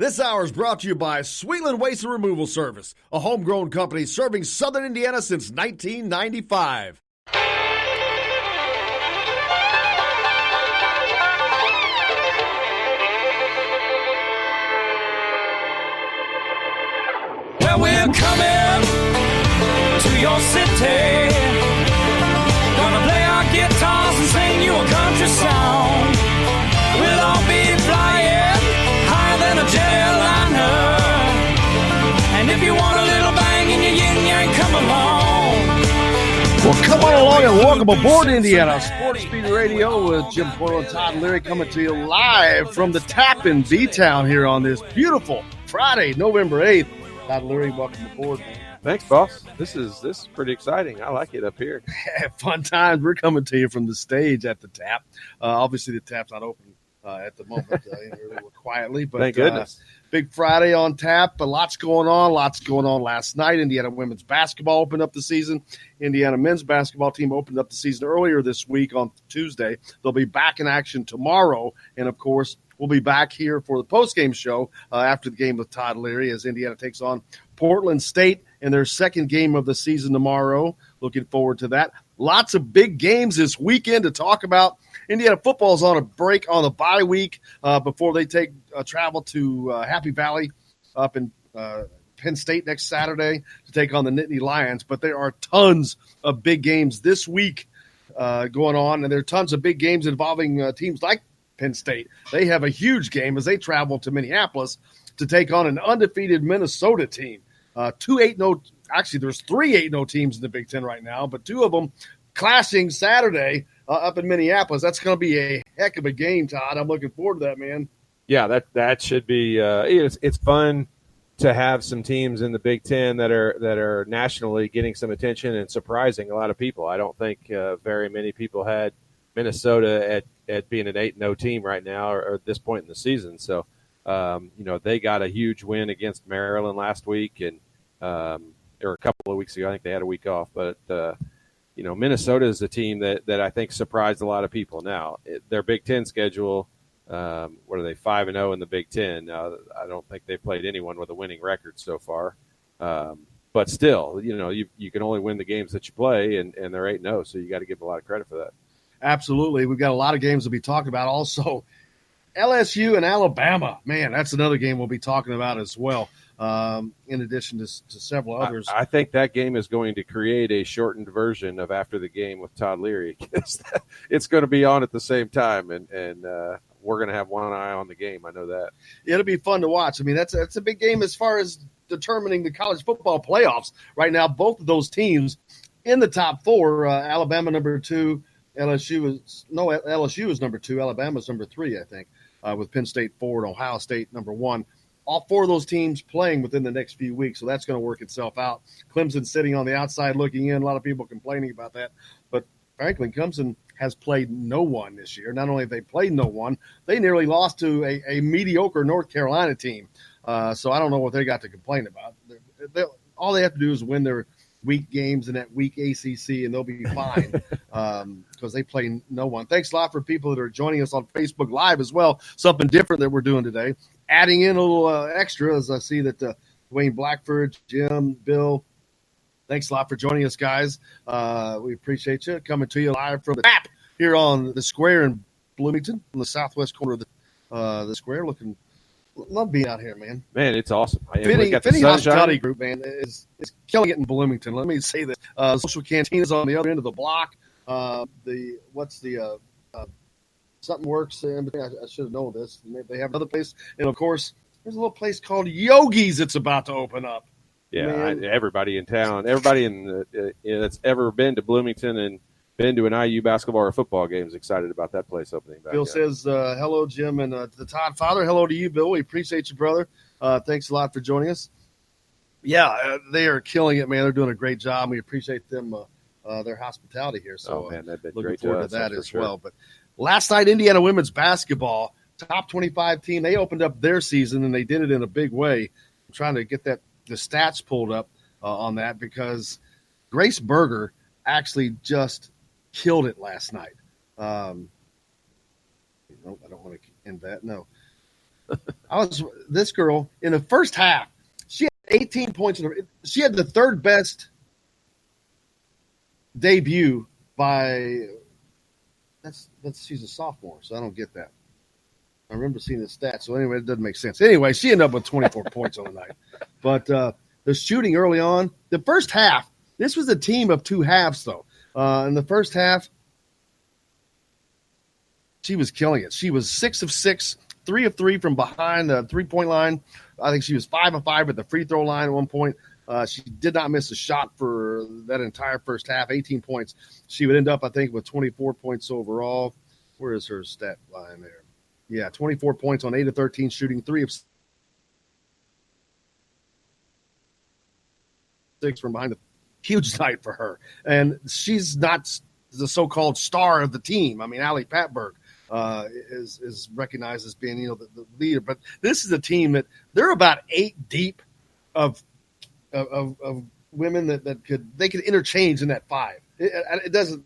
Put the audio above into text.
This hour is brought to you by Sweetland Waste and Removal Service, a homegrown company serving southern Indiana since 1995. Well, we're coming to your city. Gonna play our guitars and sing you a country song. We'll all be flying higher than a jetliner. And if you want a little bang in your yin-yang, come along. Well, come on along and welcome aboard Indiana Sports Speed Radio with Jim Portland and Todd Leary coming to you live from the Tap in B-Town here on this beautiful Friday, November 8th. Todd Leary, welcome aboard. Thanks, boss. This is pretty exciting. I like it up here. Fun times. We're coming to you from the stage at the Tap. Obviously, the Tap's not open at the moment. We're quietly, but thank goodness. Big Friday on tap. Lots going on. Lots going on last night. Indiana women's basketball opened up the season. Indiana men's basketball team opened up the season earlier this week on Tuesday. They'll be back in action tomorrow, and of course, we'll be back here for the postgame show after the game with Todd Leary as Indiana takes on Portland State in their second game of the season tomorrow. Looking forward to that. Lots of big games this weekend to talk about. Indiana football is on a break on the bye week before they take travel to Happy Valley up in Penn State next Saturday to take on the Nittany Lions. But there are tons of big games this week going on, and there are tons of big games involving teams like Penn State. They have a huge game as they travel to Minneapolis to take on an undefeated Minnesota team. 2-8-0. Actually, there's 3 8-0 teams in the Big Ten right now, but 2 of them clashing Saturday up in Minneapolis. That's going to be a heck of a game, Todd. I'm looking forward to that, man. Yeah, that should be. It's fun to have some teams in the Big Ten that are nationally getting some attention and surprising a lot of people. I don't think very many people had Minnesota at being an 8-0 team right now or at this point in the season. So, they got a huge win against Maryland last week and or a couple of weeks ago. I think they had a week off. But, Minnesota is a team that I think surprised a lot of people. Now, their Big Ten schedule, what are they, 5-0 in the Big Ten? I don't think they've played anyone with a winning record so far. But still, you can only win the games that you play, and they're 8-0, so you got to give a lot of credit for that. Absolutely. We've got a lot of games to be talking about. Also, LSU and Alabama. Man, that's another game we'll be talking about as well, in addition to several others. I think that game is going to create a shortened version of After the Game with Todd Leary. It's going to be on at the same time, and we're going to have one eye on the game. I know that. It'll be fun to watch. I mean, that's a big game as far as determining the college football playoffs. Right now, both of those teams in the top 4, Alabama number 2, LSU is number 2. Alabama's number 3, I think, with Penn State 4 and Ohio State number 1. All 4 of those teams playing within the next few weeks, so that's going to work itself out. Clemson sitting on the outside looking in. A lot of people complaining about that. But, frankly, Clemson has played no one this year. Not only have they played no one, they nearly lost to a mediocre North Carolina team. So I don't know what they got to complain about. All they have to do is win their weak games in that weak ACC, and they'll be fine because they play no one. Thanks a lot for people that are joining us on Facebook Live as well. Something different that we're doing today. Adding in a little extra as I see that Dwayne Blackford, Jim, Bill, thanks a lot for joining us, guys. We appreciate you coming to you live from the Tap here on the Square in Bloomington, on the southwest corner of the Square. Love being out here, man. Man, it's awesome. Finney Hospitality Group, man, is killing it in Bloomington. Let me say that. Social Canteen is on the other end of the block. Something Works. I should have known this. They have another place. And, of course, there's a little place called Yogi's that's about to open up. Yeah, everybody in town, everybody that's ever been to Bloomington and been to an IU basketball or football game is excited about that place opening back. Bill says, hello, Jim, and the Toddfather. Hello to you, Bill. We appreciate you, brother. Thanks a lot for joining us. Yeah, they are killing it, man. They're doing a great job. We appreciate them, their hospitality here. So they've been looking great forward to us, to that as sure. well. But last night, Indiana women's basketball, top 25 team, they opened up their season, and they did it in a big way. I'm trying to get the stats pulled up on that because Grace Berger actually just killed it last night. I don't want to end that. No. This girl in the first half, she had 18 points. She had the third best debut by she's a sophomore, so I don't get that. I remember seeing the stats. So anyway, it doesn't make sense. Anyway, she ended up with 24 points on the night. But the shooting early on, the first half, this was a team of two halves, though. In the first half, she was killing it. She was 6 of 6, 3 of 3 from behind the three-point line. I think she was 5 of 5 at the free throw line at one point. She did not miss a shot for that entire first half, 18 points. She would end up, I think, with 24 points overall. Where is her stat line there? Yeah, 24 points on 8 of 13 shooting, 3 of 6 from behind. Huge night for her. And she's not the so-called star of the team. I mean, Allie Patberg is recognized as being, the leader. But this is a team that they're about 8 deep of women that could interchange in that 5. It doesn't